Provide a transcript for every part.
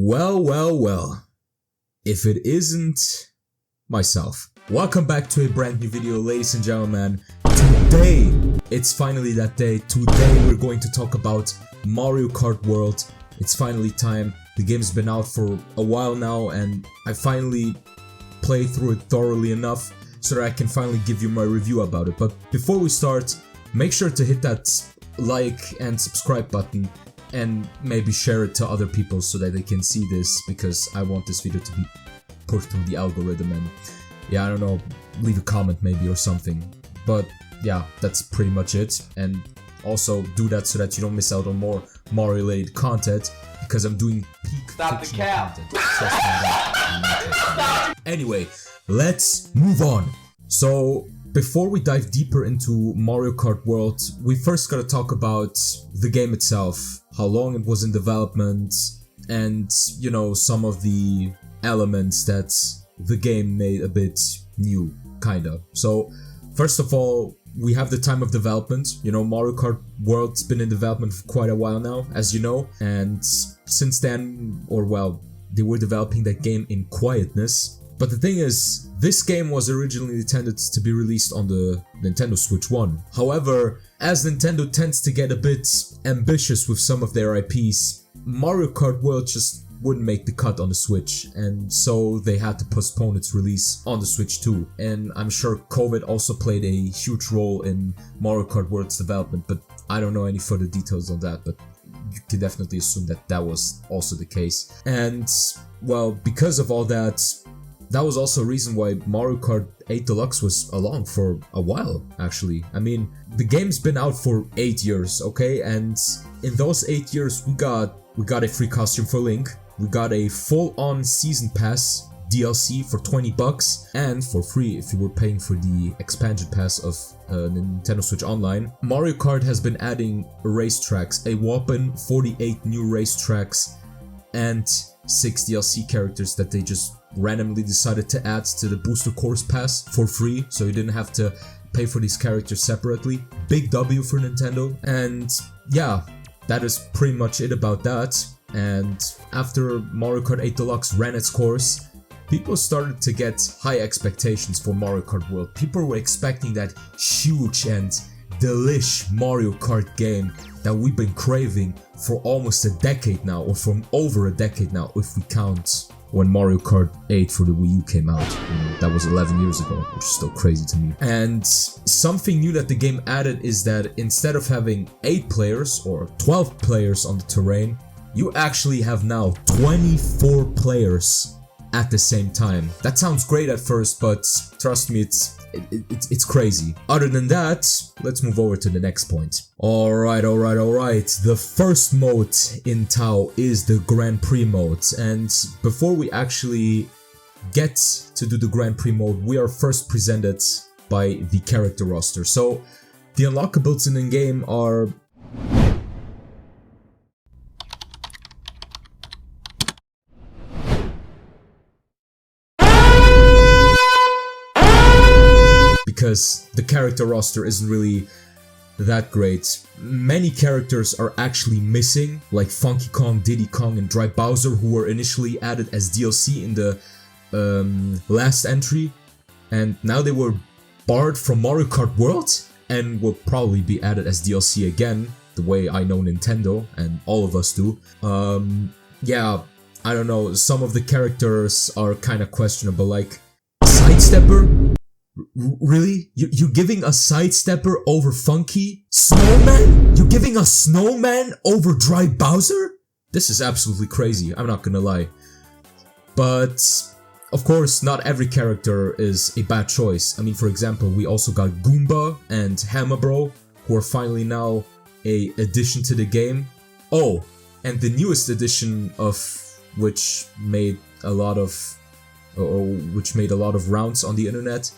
Well, if it isn't myself. Welcome back to a brand new video, ladies and gentlemen. Today, it's finally that day. Today we're going to talk about Mario Kart World. It's finally time. The game's been out for a while now and I finally played through it thoroughly enough so that I can finally give you my review about it. But before we start, make sure to hit that like and subscribe button and maybe share it to other people so that they can see this, because I want this video to be pushed through the algorithm. And yeah, I don't know, leave a comment maybe or something. But yeah, that's pretty much it. And also do that so that you don't miss out on more Mario related content, because I'm doing peak fictional content. Anyway, let's move on. So before we dive deeper into Mario Kart World, we first gotta talk about the game itself, how long it was in development, and you know, some of the elements that the game made a bit new, kinda. So first of all, we have the time of development. You know, Mario Kart World's been in development for quite a while now, as you know, and since then, or well, they were developing that game in quietness. But the thing is, this game was originally intended to be released on the Nintendo Switch 1. However, as Nintendo tends to get a bit ambitious with some of their IPs, Mario Kart World just wouldn't make the cut on the Switch, and so they had to postpone its release on the Switch 2. And I'm sure COVID also played a huge role in Mario Kart World's development, but I don't know any further details on that, but you can definitely assume that that was also the case. And well, because of all that, that was also a reason why Mario Kart 8 Deluxe was along for a while, actually. I mean, the game's been out for 8 years, okay? And in those 8 years, we got a free costume for Link, we got a full-on season pass DLC for $20, and for free if you were paying for the expansion pass of Nintendo Switch Online. Mario Kart has been adding racetracks, a whopping 48 new racetracks, and 6 DLC characters that they just randomly decided to add to the booster course pass for free, so you didn't have to pay for these characters separately. Big W for Nintendo. And yeah, that is pretty much it about that. And after Mario Kart 8 Deluxe ran its course, people started to get high expectations for Mario Kart World. People were expecting that huge and delish Mario Kart game that we've been craving for almost a decade now, or from over a decade now, if we count when Mario Kart 8 for the Wii U came out. That was 11 years ago, which is still crazy to me. And something new that the game added is that instead of having 8 players or 12 players on the terrain, you actually have now 24 players at the same time. That sounds great at first, but trust me, it's crazy. Other than that, let's move over to the next point. Alright. The first mode in Tau is the Grand Prix mode. And before we actually get to do the Grand Prix mode, we are first presented by the character roster. So the unlockables in the game are because the character roster isn't really that great. Many characters are actually missing, like Funky Kong, Diddy Kong, and Dry Bowser, who were initially added as DLC in the last entry, and now they were barred from Mario Kart World and will probably be added as DLC again, the way I know Nintendo and all of us do. Yeah, I don't know, some of the characters are kind of questionable, like Sidestepper. Really? You giving a Sidestepper over Funky? Snowman? You giving a Snowman over Dry Bowser? This is absolutely crazy, I'm not gonna lie. But of course, not every character is a bad choice. I mean, for example, we also got Goomba and Hammerbro, who are finally now a addition to the game. Oh, and the newest addition of which made a lot of rounds on the internet,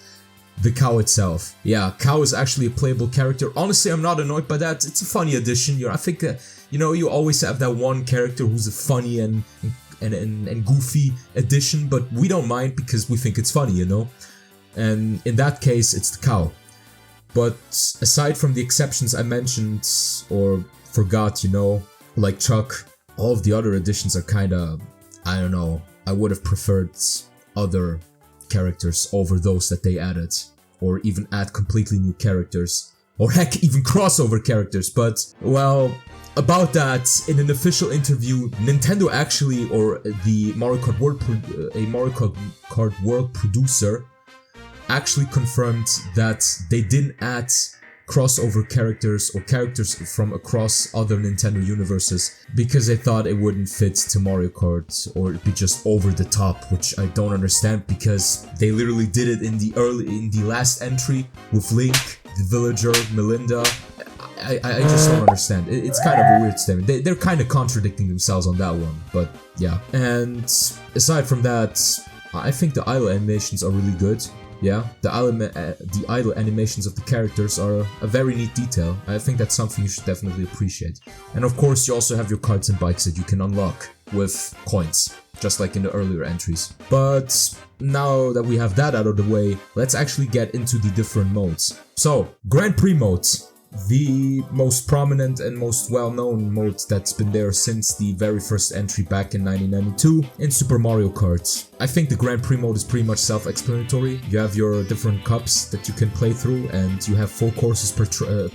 the cow itself. Yeah, cow is actually a playable character. Honestly, I'm not annoyed by that. It's a funny addition. You know, I think you know, you always have that one character who's a funny and goofy addition, but we don't mind because we think it's funny, you know. And in that case, it's the cow. But aside from the exceptions I mentioned or forgot, you know, like Chuck, all of the other additions are kinda I don't know, I would have preferred other characters over those that they added, or even add completely new characters, or heck, even crossover characters. But well, about that, in an official interview, Nintendo actually, or the Mario Kart World, a Mario Kart World producer, actually confirmed that they didn't add crossover characters or characters from across other Nintendo universes because they thought it wouldn't fit to Mario Kart, or it'd be just over the top, which I don't understand because they literally did it in the last entry with Link, the villager, Melinda. I just don't understand. It's kind of a weird statement. They're kind of contradicting themselves on that one, but yeah. And aside from that, I think the idle animations are really good. Yeah, the idle animations of the characters are a very neat detail. I think that's something you should definitely appreciate. And of course, you also have your carts and bikes that you can unlock with coins, just like in the earlier entries. But now that we have that out of the way, let's actually get into the different modes. So, Grand Prix mode. The most prominent and most well-known mode that's been there since the very first entry back in 1992 in Super Mario Kart. I think the Grand Prix mode is pretty much self-explanatory. You have your different cups that you can play through, and you have 4 courses per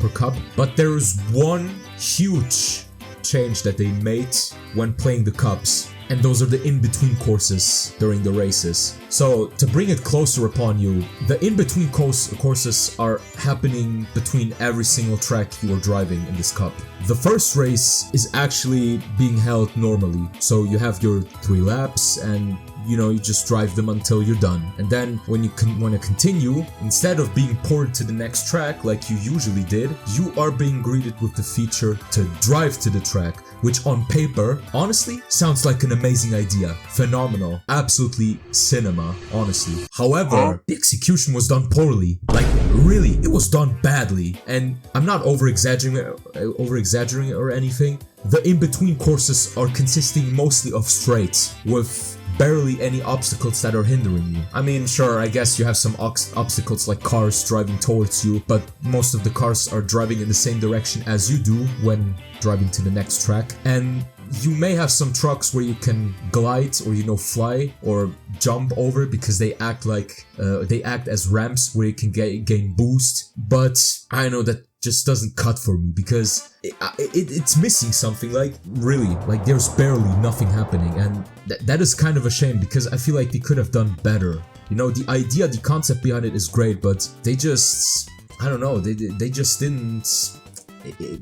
cup. But there's one huge change that they made when playing the cups, and those are the in-between courses during the races. So, to bring it closer upon you, the in-between courses are happening between every single track you are driving in this cup. The first race is actually being held normally, so you have your 3 laps and you just drive them until you're done. And then when you want to continue, instead of being poured to the next track like you usually did, you are being greeted with the feature to drive to the track, which on paper, honestly, sounds like an amazing idea. Phenomenal. Absolutely cinema, honestly. However, the execution was done poorly. Like, really, it was done badly. And I'm not over-exaggerating or anything. The in-between courses are consisting mostly of straights, with barely any obstacles that are hindering you. I mean, sure, I guess you have some obstacles like cars driving towards you, but most of the cars are driving in the same direction as you do when driving to the next track. And you may have some trucks where you can glide or fly or jump over because they act as ramps where you can gain boost. But I know that just doesn't cut for me because it's missing something. Like, really, like there's barely nothing happening, and that is kind of a shame because I feel like they could have done better. The idea, the concept behind it is great, but they just, I don't know, they just didn't.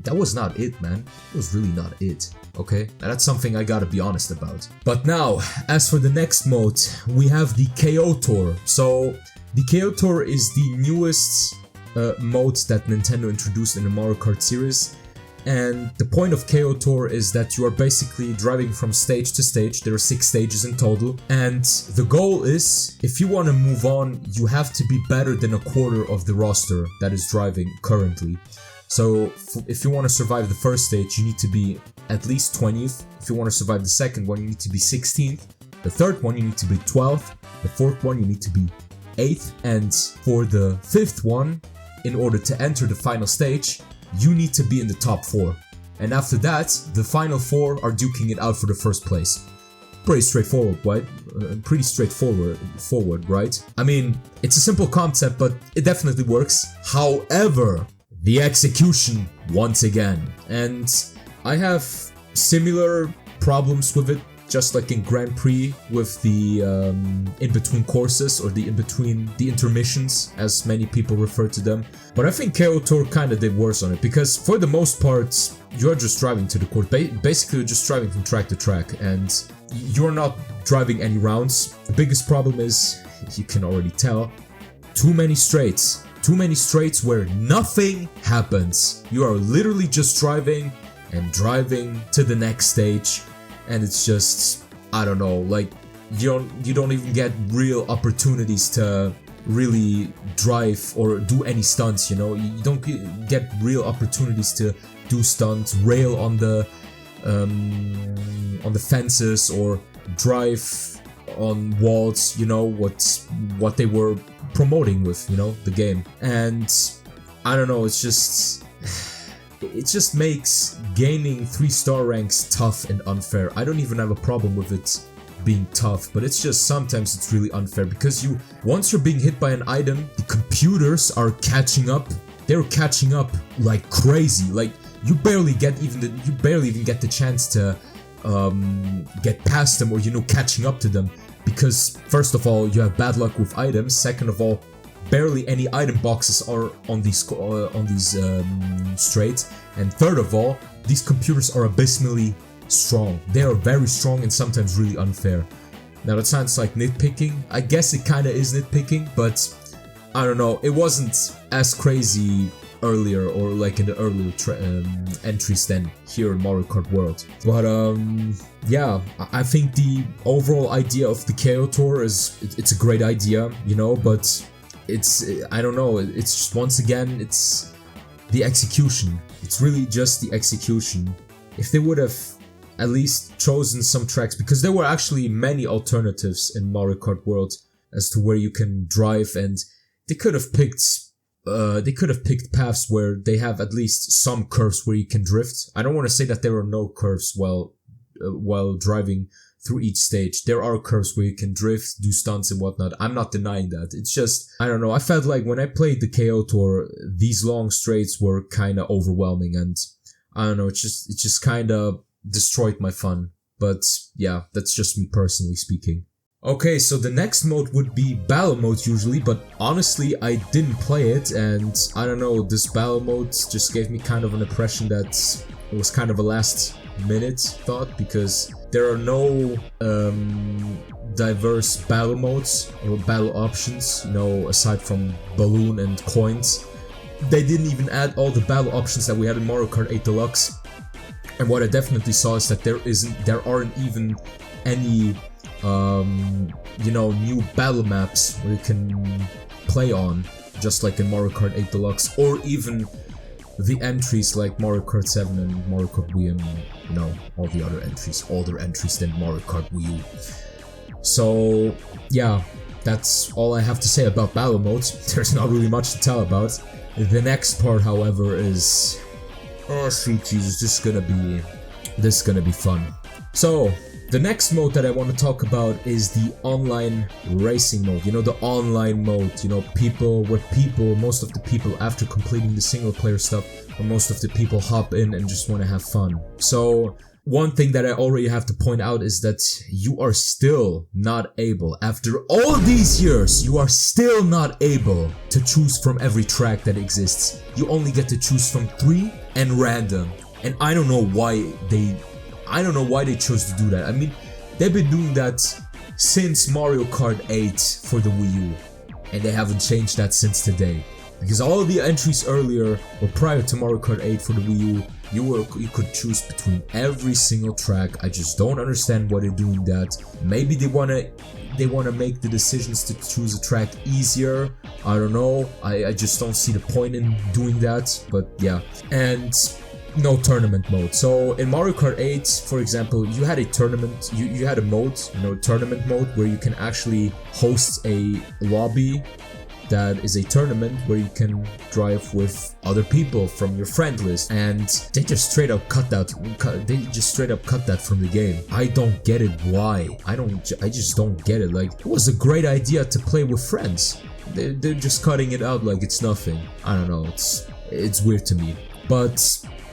That was not it, man. It was really not it. Okay, that's something I gotta be honest about. But now, as for the next mode, we have the KO Tour. So the KO Tour is the newest mode that Nintendo introduced in the Mario Kart series, and the point of KO Tour is that you are basically driving from stage to stage. There are 6 stages in total, and the goal is, if you want to move on, you have to be better than a quarter of the roster that is driving currently. So if you want to survive the first stage, you need to be at least 20th. If you want to survive the second one, you need to be 16th. The third one, you need to be 12th. The fourth one, you need to be 8th. And for the 5th one, in order to enter the final stage, you need to be in the top 4. And after that, the final 4 are duking it out for the first place. Pretty straightforward, right? Forward, right? I mean, it's a simple concept, but it definitely works. However, the execution, once again. And I have similar problems with it, just like in Grand Prix with the in-between courses, or the intermissions, as many people refer to them. But I think KO Tour kind of did worse on it, because for the most part, you're just driving to the course. Basically, you're just driving from track to track, and you're not driving any rounds. The biggest problem is, you can already tell, too many straights. Too many straights where nothing happens. You are literally just driving and driving to the next stage, and it's just, I don't know, like you don't even get real opportunities to really drive or do any stunts. You don't get real opportunities to do stunts, rail on the fences, or drive on walls. What they were promoting with the game. And I don't know, it just makes gaining 3-star ranks tough and unfair. I don't even have a problem with it being tough, but it's just sometimes it's really unfair because once you're being hit by an item, the computers are catching up. They're catching up like crazy. Like you barely even get the chance to get past them or catching up to them, because first of all you have bad luck with items. Second of all, barely any item boxes are on these straights, and third of all, these computers are abysmally strong. They are very strong and sometimes really unfair. Now that sounds like nitpicking. I guess it kind of is nitpicking, but I don't know. It wasn't as crazy earlier or like in the earlier entries than here in Mario Kart World. But yeah, I think the overall idea of the KO Tour it's a great idea, but I don't know. It's just, once again, it's the execution. It's really just the execution. If they would have at least chosen some tracks, because there were actually many alternatives in Mario Kart World as to where you can drive, and they could have picked paths where they have at least some curves where you can drift. I don't want to say that there are no curves while driving through each stage. There are curves where you can drift, do stunts and whatnot. I'm not denying that. It's just, I don't know, I felt like when I played the KO Tour, these long straights were kind of overwhelming, and I don't know, it just kind of destroyed my fun. But yeah, that's just me personally speaking. Okay, so the next mode would be battle mode usually, but honestly I didn't play it, and I don't know, this battle mode just gave me kind of an impression that it was kind of a last minute thought, because there are no diverse battle modes or battle options, aside from balloon and coins. They didn't even add all the battle options that we had in Mario Kart 8 Deluxe. And what I definitely saw is that there aren't even any new battle maps where you can play on, just like in Mario Kart 8 Deluxe, or even the entries like Mario Kart 7 and Mario Kart Wii, and all the other entries, older entries than Mario Kart Wii U. So yeah, that's all I have to say about battle modes. There's not really much to tell about. The next part, however, is, oh sweet Jesus, this is gonna be fun. So the next mode that I want to talk about is the online racing mode. The online mode, most of the people, after completing the single player stuff, or most of the people hop in and just want to have fun. So one thing that I already have to point out is that you are still not able, after all these years, you are still not able to choose from every track that exists. You only get to choose from 3 and random. And I don't know why they chose to do that. I mean, they've been doing that since Mario Kart 8 for the Wii U, and they haven't changed that since today. Because all of the entries earlier, or prior to Mario Kart 8 for the Wii U, you could choose between every single track. I just don't understand why they're doing that. Maybe they wanna make the decisions to choose a track easier. I don't know. I just don't see the point in doing that. But yeah, and no tournament mode. So in Mario Kart 8, for example, you had a tournament, you had a mode, tournament mode, where you can actually host a lobby that is a tournament where you can drive with other people from your friend list, and they just straight up cut that from the game. I don't get it. Why? I just don't get it. Like, it was a great idea to play with friends. They're just cutting it out like it's nothing. I don't know, it's weird to me. But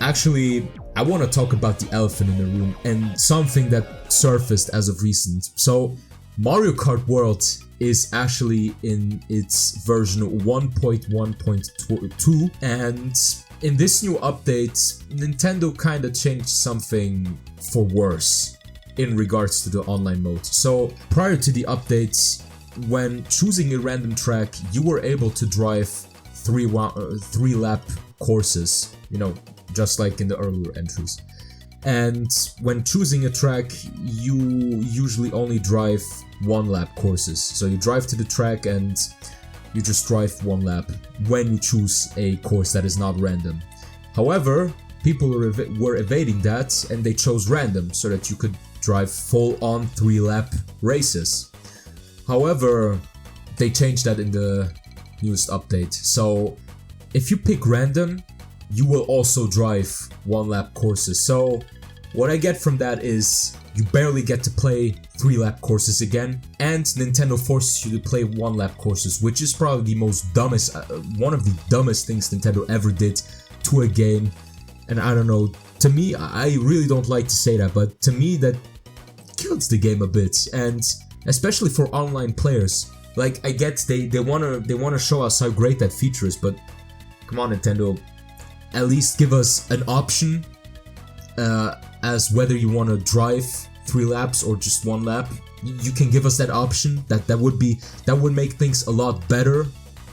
actually, I want to talk about the elephant in the room, and something that surfaced as of recent. So Mario Kart World is actually in its version 1.1.2, and in this new update, Nintendo kind of changed something for worse in regards to the online mode. So prior to the updates, when choosing a random track, you were able to drive 3-lap courses, just like in the earlier entries. And when choosing a track, you usually only drive 1-lap courses. So you drive to the track and you just drive 1 lap when you choose a course that is not random. However, people were evading that, and they chose random so that you could drive full-on 3-lap races. However, they changed that in the newest update. So if you pick random, you will also drive 1-lap courses. So what I get from that is you barely get to play 3-lap courses again, and Nintendo forces you to play 1-lap courses, which is probably the most dumbest, one of the dumbest things Nintendo ever did to a game. And I don't know, to me, I really don't like to say that, but to me that kills the game a bit, and especially for online players. Like, I get they wanna show us how great that feature is, but come on, Nintendo, at least give us an option as whether you want to drive 3 laps or just 1 lap. You can give us that option. That would make things a lot better.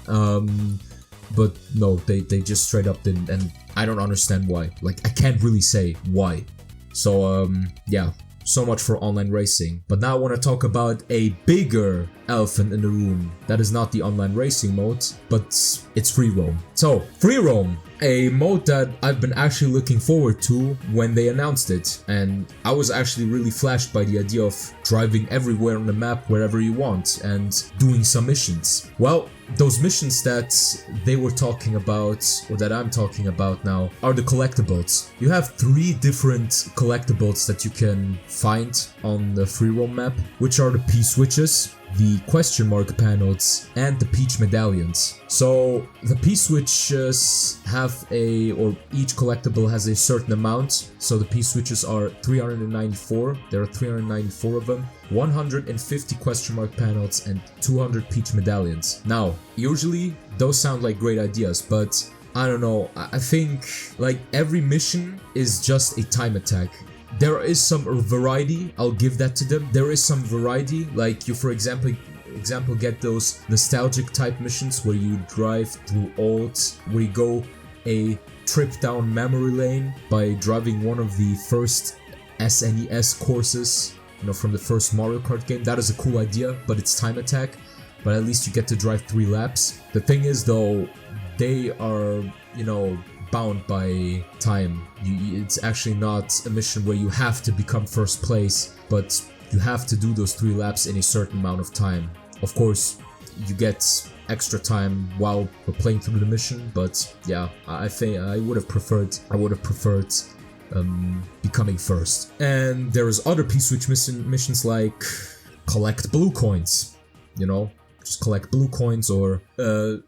But no, they just straight up didn't, and I don't understand why. Like, I can't really say why. So yeah, so much for online racing. But now I want to talk about a bigger elephant in the room. That is not the online racing mode, but it's free roam. So free roam, a mode that I've been actually looking forward to when they announced it, and I was actually really flashed by the idea of driving everywhere on the map wherever you want and doing some missions. Well, those missions that they were talking about, or that I'm talking about now, are the collectibles. You have 3 different collectibles that you can find on the free roam map, which are the P-switches, the question mark panels, and the Peach medallions. So the P-switches have each collectible has a certain amount. So the P-switches are 394, there are 394 of them, 150 question mark panels, and 200 Peach medallions. Now, usually those sound like great ideas, but I don't know, I think like every mission is just a time attack. There is some variety, I'll give that to them. There is some variety, like you for example get those nostalgic type missions where you drive through olds, where you go a trip down memory lane by driving one of the first SNES courses, you know, from the first Mario Kart game. That is a cool idea, but it's time attack, but at least you get to drive 3 laps. The thing is though, they are, you know, bound by time. It's actually not a mission where you have to become first place, but you have to do those 3 laps in a certain amount of time. Of course, you get extra time while we're playing through the mission, but yeah, I think I would have preferred becoming first. And there's other P-switch missions like collect blue coins, you know, just collect blue coins, or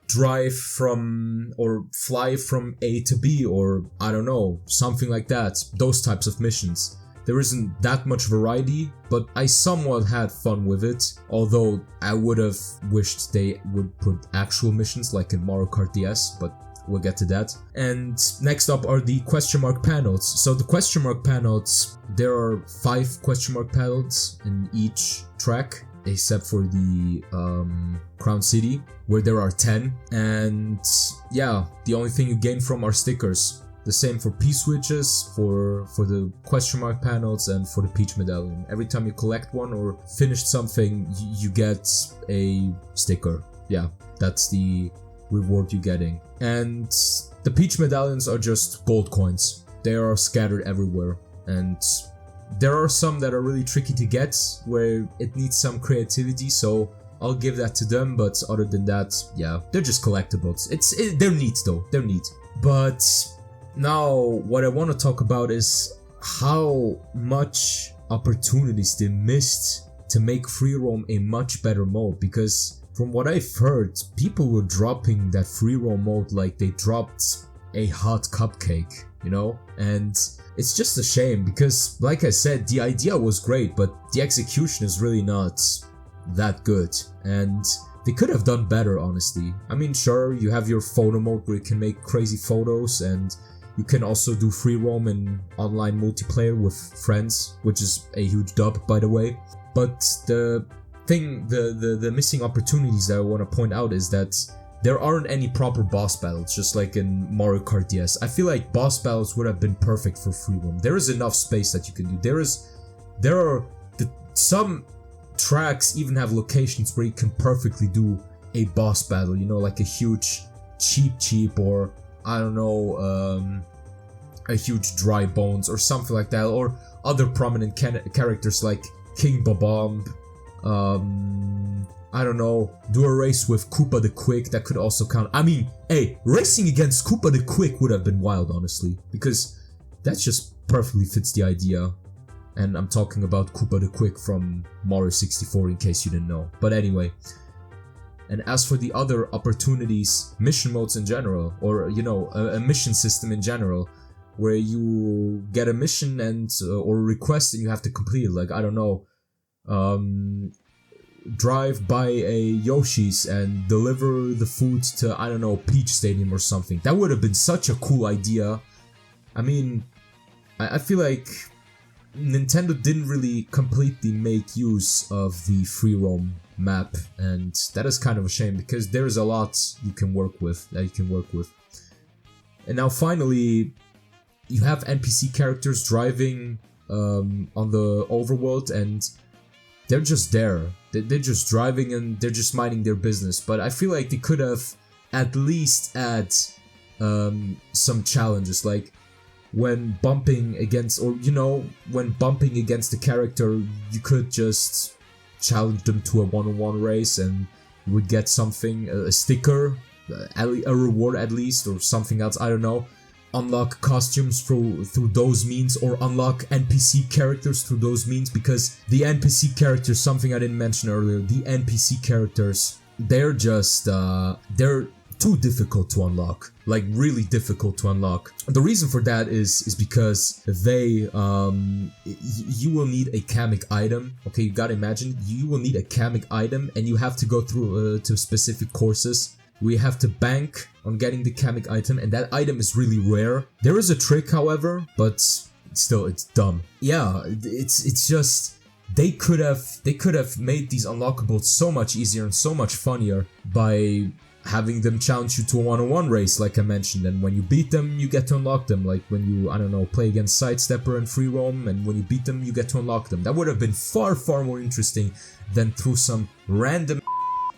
drive from or fly from A to B, or I don't know, something like that. Those types of missions. There isn't that much variety, but I somewhat had fun with it, although I would have wished they would put actual missions like in Mario Kart DS, but we'll get to that. And next up are the question mark panels. So the question mark panels, there are 5 question mark panels in each track, except for the Crown City, where there are 10. And yeah, the only thing you gain from are stickers. The same for P-switches, for the question mark panels, and for the Peach medallion. Every time you collect one or finish something, you get a sticker. Yeah, that's the reward you're getting. And the Peach medallions are just gold coins. They are scattered everywhere, and there are some that are really tricky to get, where it needs some creativity, so I'll give that to them. But other than that, yeah, they're just collectibles. They're neat though, they're neat. But now what I want to talk about is how much opportunities they missed to make free roam a much better mode, because from what I've heard, people were dropping that free roam mode like they dropped a hot cupcake, you know? And it's just a shame, because like I said, the idea was great, but the execution is really not that good, and they could have done better, honestly. I mean, sure, you have your photo mode where you can make crazy photos, and you can also do free roam in online multiplayer with friends, which is a huge dub, by the way. But the thing, the missing opportunities that I want to point out is that there aren't any proper boss battles, just like in Mario Kart DS. I feel like boss battles would have been perfect for free roam. There is enough space that you can do. Some tracks even have locations where you can perfectly do a boss battle, you know, like a huge cheap, or I don't know, a huge dry bones or something like that, or other prominent characters like King Babomb. I don't know, do a race with Koopa the Quick, that could also count. I mean, hey, racing against Koopa the Quick would have been wild, honestly, because that just perfectly fits the idea. And I'm talking about Koopa the Quick from Mario 64 in case you didn't know. But anyway. And as for the other opportunities, mission modes in general, or you know, a mission system in general, where you get a mission and or a request and you have to complete it. Like, I don't know, drive by a Yoshi's and deliver the food to, I don't know, Peach Stadium or something. That would have been such a cool idea. I mean, I feel like Nintendo didn't really completely make use of the free roam map, and that is kind of a shame because there's a lot you can work with. And now finally, you have NPC characters driving on the overworld, and they're just there. They're just driving and they're just minding their business. But I feel like they could have at least add some challenges, like when bumping against, or you know, when bumping against the character, you could just challenge them to a one-on-one race and you would get something, a sticker, a reward at least, or something else, I don't know. Unlock costumes through those means, or unlock NPC characters through those means, because the NPC characters, something I didn't mention earlier, the NPC characters, they're just, they're too difficult to unlock, like really difficult to unlock. The reason for that is because they, you will need a Kamek item. Okay, you gotta imagine, you will need a Kamek item and you have to go through to specific courses. We have to bank on getting the Kamek item, and that item is really rare. There is a trick, however, but still, it's dumb. Yeah, it's just, they could have made these unlockables so much easier and so much funnier by having them challenge you to a one-on-one race, like I mentioned, and when you beat them, you get to unlock them, like when you, I don't know, play against Sidestepper and Free Roam, and when you beat them, you get to unlock them. That would have been far more interesting than through some random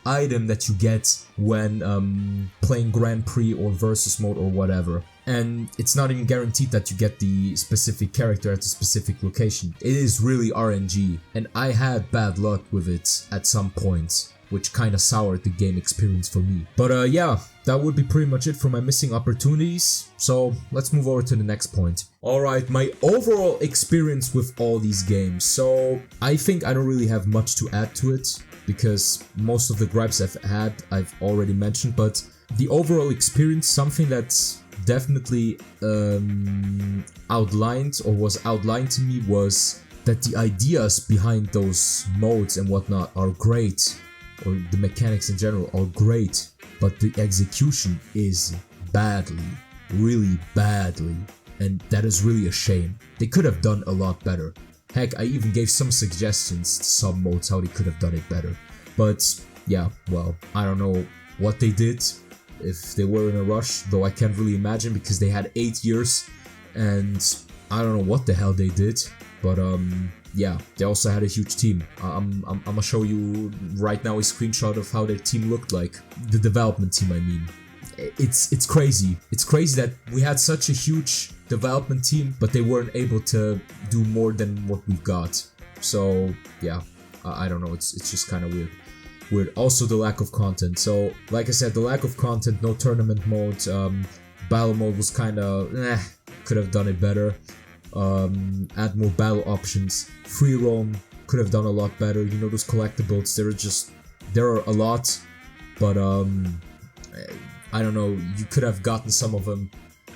item that you get when playing Grand Prix or Versus mode or whatever. And it's not even guaranteed that you get the specific character at the specific location. It is really RNG, and I had bad luck with it at some points, which kinda soured the game experience for me. But yeah, that would be pretty much it for my missing opportunities, so let's move over to the next point. Alright, my overall experience with all these games. So I think I don't really have much to add to it, because most of the gripes I've had, I've already mentioned, but the overall experience, something that's definitely outlined or was outlined to me, was that the ideas behind those modes and whatnot are great, or the mechanics in general are great, but the execution is really badly, and that is really a shame. They could have done a lot better. Heck, I even gave some suggestions to some modes how they could have done it better. But yeah, well, I don't know what they did, if they were in a rush, though I can't really imagine because they had 8 years and I don't know what the hell they did. But yeah, they also had a huge team. I'm gonna show you right now a screenshot of how their team looked like. The development team, I mean. It's crazy. It's crazy that we had such a huge development team, but they weren't able to do more than what we've got. So yeah, I don't know. It's just kind of weird. Also the lack of content. So like I said, the lack of content, no tournament mode. Battle mode was kind of could have done it better. Add more battle options. Free roam could have done a lot better. You know, those collectibles, there are a lot, but I don't know, you could have gotten some of them.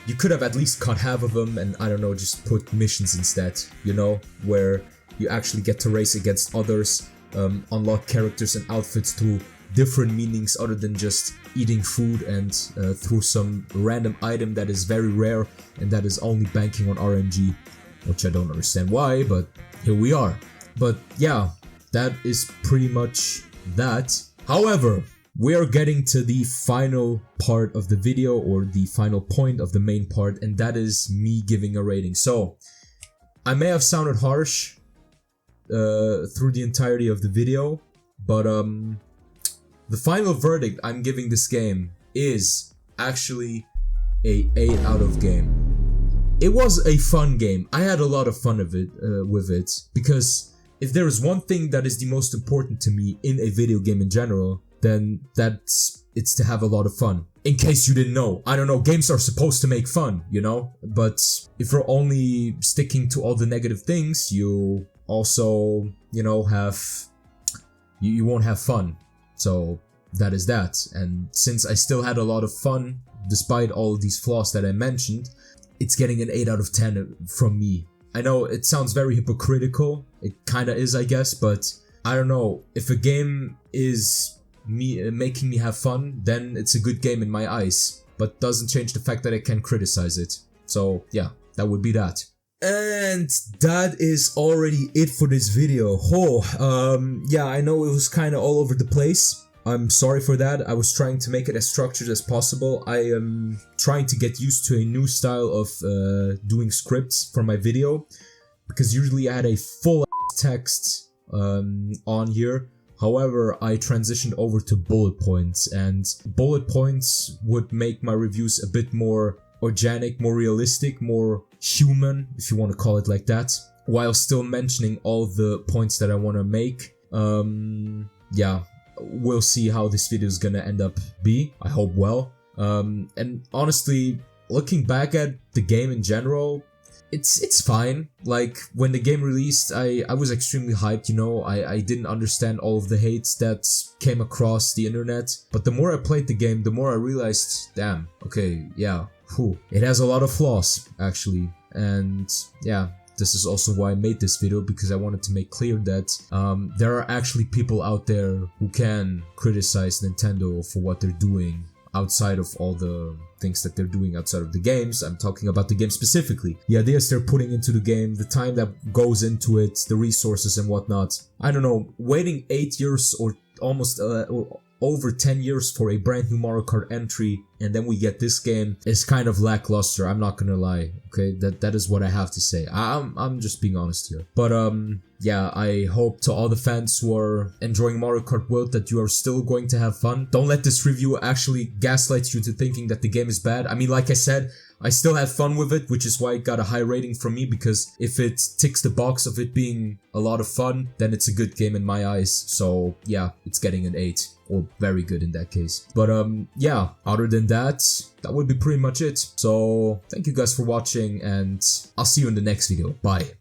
You could have at least cut half of them and, I don't know, just put missions instead, you know, where you actually get to race against others, unlock characters and outfits through different meanings other than just eating food, and through some random item that is very rare and that is only banking on RNG, which I don't understand why, but here we are. But yeah, that is pretty much that. However, we are getting to the final part of the video, or the final point of the main part, and that is me giving a rating. So, I may have sounded harsh through the entirety of the video, but the final verdict I'm giving this game is actually a 8 out of game. It was a fun game. I had a lot of fun with it, because if there is one thing that is the most important to me in a video game in general, then it's to have a lot of fun. in case you didn't know. I don't know, games are supposed to make fun, you know? But if you're only sticking to all the negative things, you also, you know, you won't have fun. So that is that. And since I still had a lot of fun, despite all of these flaws that I mentioned, it's getting an 8 out of 10 from me. I know it sounds very hypocritical, it kinda is, I guess, but I don't know, if a game is making me have fun, then it's a good game in my eyes, but doesn't change the fact that I can criticize it. So yeah, that would be that. And that is already it for this video. Yeah, I know it was kinda all over the place. I'm sorry for that. I was trying to make it as structured as possible. I am trying to get used to a new style of doing scripts for my video, because usually I had a full text on here. However, I transitioned over to bullet points, and bullet points would make my reviews a bit more organic, more realistic, more human, if you want to call it like that, while still mentioning all the points that I want to make. Yeah. We'll see how this video is gonna end up be. I hope well. And honestly, looking back at the game in general, it's fine. Like, when the game released, I was extremely hyped, you know. I didn't understand all of the hates that came across the internet. But the more I played the game, the more I realized, damn, okay, yeah, it has a lot of flaws, actually. And yeah, this is also why I made this video, because I wanted to make clear that there are actually people out there who can criticize Nintendo for what they're doing outside of all the things that they're doing outside of the games. I'm talking about the game specifically. The ideas they're putting into the game, the time that goes into it, the resources and whatnot. I don't know, waiting 8 years or almost or over 10 years for a brand new Mario Kart entry, and then we get this game, is kind of lackluster. I'm not gonna lie, okay? That is what I have to say. I'm just being honest here. But yeah, I hope to all the fans who are enjoying Mario Kart World that you are still going to have fun. Don't let this review actually gaslight you to thinking that the game is bad. I mean, like I said, I still had fun with it, which is why it got a high rating from me, because if it ticks the box of it being a lot of fun, then it's a good game in my eyes. So yeah, it's getting an 8, or very good in that case. But yeah, other than that would be pretty much it. So thank you guys for watching, and I'll see you in the next video. Bye.